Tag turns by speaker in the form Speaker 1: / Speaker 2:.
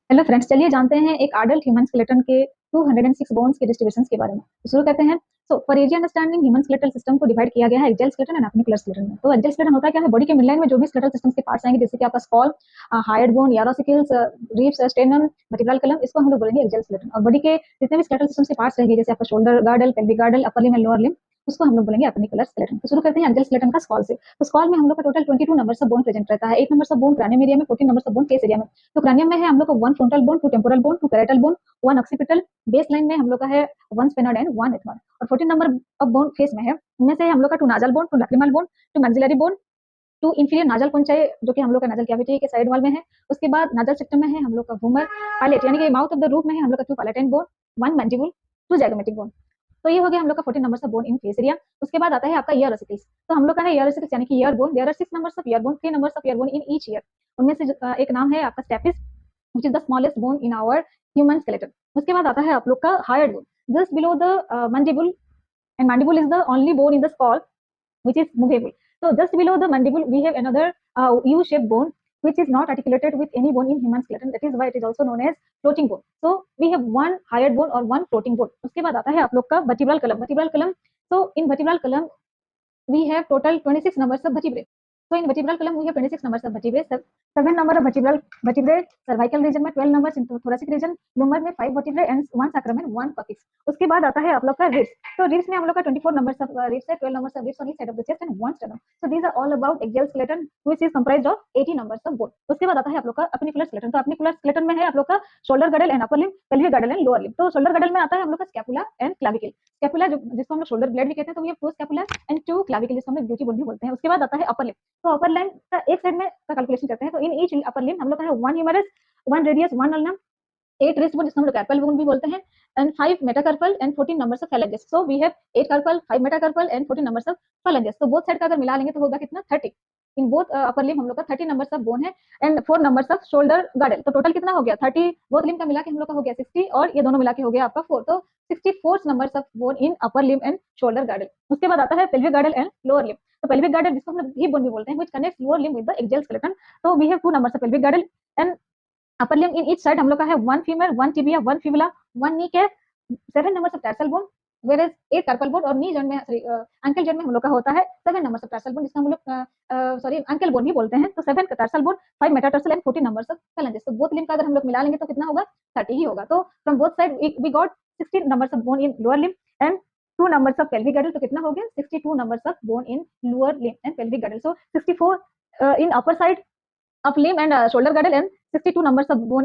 Speaker 1: Hello friends, चलिए जानते हैं एक अडल्ट ह्यूमन स्केलेटन के 206 बोन्स के डिस्ट्रीब्यूशंस के बारे में। तो शुरू करते हैं। So for easy understanding, human skeletal system को डिवाइड किया गया है एक्जेल स्केलेटन एंड एपिनिकुलर स्केलेटन में। तो एक्जेल स्केलेटन होता क्या है? बॉडी के मिडलाइन में जो भी स्केलेटल सिस्टम के पार्ट्स आएंगे, जैसे कि आपका skull, hyoid bone, ear ossicles, ribs, sternum, vertebral column, इसको हम लोग बोलेंगे एक्जेल स्केलेटन। और बॉडी के जितने भी स्केलेटल सिस्टम के पार्ट्स रहेंगे, जैसे आपका shoulder गार्डल, pelvic गार्डल, upper limb and lower limb, उसको हम लोग बोलेंगे एपिनिकुलर स्केलेटन। तो शुरू करते हैं एक्जेल स्केलेटन का स्कॉल से। तो स्कॉल में हम लोग का total 22 numbers of bone present रहता है। 8 numbers of bone cranium area में, 14 numbers of bone face area में। तो क्रैनियम में है हम लोग को 1 frontal bone, 2 temporal bone, 2 parietal bone, 1 occipital. Base line में हम लोग का है 1 स्फेनॉइड एंड 1 एथमॉइड। और 14 नंबर ऑफ बोन फेस में है, उनमें से हम लोग का 2 nasal bone, 2 lacrimal bone, 2 maxillary bone, 2 inferior nasal conchae जो कि हम लोग का नाजल कैविटी के साइड वॉल में है। उसके बाद नाजल सेक्टम में है हम लोग का वूमर पायलेट, यानी कि माउथ ऑफ द रूफ में है हम लोग का 2 पैलेटाइन बोन, 1 मैंडिबल, 2 ज़ाइगोमेटिक बोन। तो ये हो गया हम लोग का 14 numbers of bone in face area. उसके बाद आता है आपका ईयर ऑसिकल्स। तो हम लोग का है ईयर ऑसिकल्स, यानी कि ear bone. There are 6 numbers of ear bone, 3 numbers of ear bone in each ear. उनमें से एक नाम है आपका stapes, which is the smallest bone in our human skeleton. उसके बाद आता है आप लोग का higher bone, just below the mandible, and mandible is the only bone in the skull which is movable. So just below the mandible we have another U-shaped bone which is not articulated with any bone in human skeleton. That is why it is also known as floating bone. So we have one hired bone or one floating bone. उसके बाद आता है आप लोग का vertebral column. Vertebral column, so in vertebral column we have total 26 numbers of vertebrae. So in vertebral column we have 26 numbers of vertebrae, 7 number of vertebrae, cervical region में 12 numbers, in thoracic region lumbar में 5 vertebrae and 1 sacrum and 1 coccyx. उसके बाद आता है आप लोग का ribs. तो ribs में हम लोग का 24 numbers of ribs है, 12 numbers of ribs on each side of the chest and 1 sternum. So these are all about axial skeleton which is comprised of 80 numbers of bone. उसके बाद आता है आप लोग का appendicular skeleton. तो appendicular skeleton में है आप लोग का shoulder girdle and upper limb, pelvic girdle and lower limb. तो shoulder girdle में आता है हम लोग का scapula and clavicle. स्कैपुला जो जिसको हम लोग शोल्डर ब्लेड भी कहते हैं, तो ये 2 स्कैपुला एंड 2 क्लाविकल, जिसको हम लोग ब्यूटी बोन भी बोलते हैं। उसके बाद आता है अपर लिम्ब। तो अपर लिम्ब का एक साइड में का कैलकुलेशन करते हैं, तो इन ईच अपर लिम्ब हम लोग का है 1 humerus, 1 radius, 1 ulna, 8 wrist bone जिसको हम लोग कार्पल बोन भी बोलते हैं, and 5 metacarpal and 14 numbers of phalanges. So we have 8 carpal, 5 metacarpal and 14 numbers of phalanges. तो बोथ साइड का अगर मिला लेंगे तो होगा कितना? 30। इन बोथ अपर लिम्ब हम लोग का 30 नंबर्स ऑफ बोन है एंड 4 नंबर्स ऑफ शोल्डर गार्डल। तो टोटल कितना हो गया? 30 बोथ लिम्ब का मिला के हम लोग का हो गया 60, और ये दोनों मिला के हो गया आपका 4। तो 64 numbers of bone in upper limb and shoulder girdle. उसके बाद आता है pelvic girdle and lower limb. तो पेल्विक गार्डल जिसको हम लोग हिप बोन भी बोलते हैं, which connects lower limb with the axial skeleton. तो we have 2 numbers of pelvic girdle and upper limb in each side हम लोग का है 1 femur, 1 tibia, 1 fibula, 1 knee cap, 7 numbers of tarsal bone, whereas 8 carpal bone. और knee joint में sorry ankle joint में हम लोग का होता है 7 नंबर्स ऑफ टैर्सल बोन, जिसको हम लोग सॉरी एंकल बोन भी बोलते हैं। तो 7 tarsal bone, 5 metatarsal and 14 numbers of phalanges. तो बोथ लिम्ब का अगर हम लोग मिला लेंगे तो कितना होगा? 30 ही होगा। तो from both side we got 16 numbers of bone in lower limb and 2 numbers of pelvic girdle. तो कितना हो गया? 62 numbers of bone in lower limb and pelvic girdle. So 64 in upper side of limb and shoulder girdle and 62 numbers of bone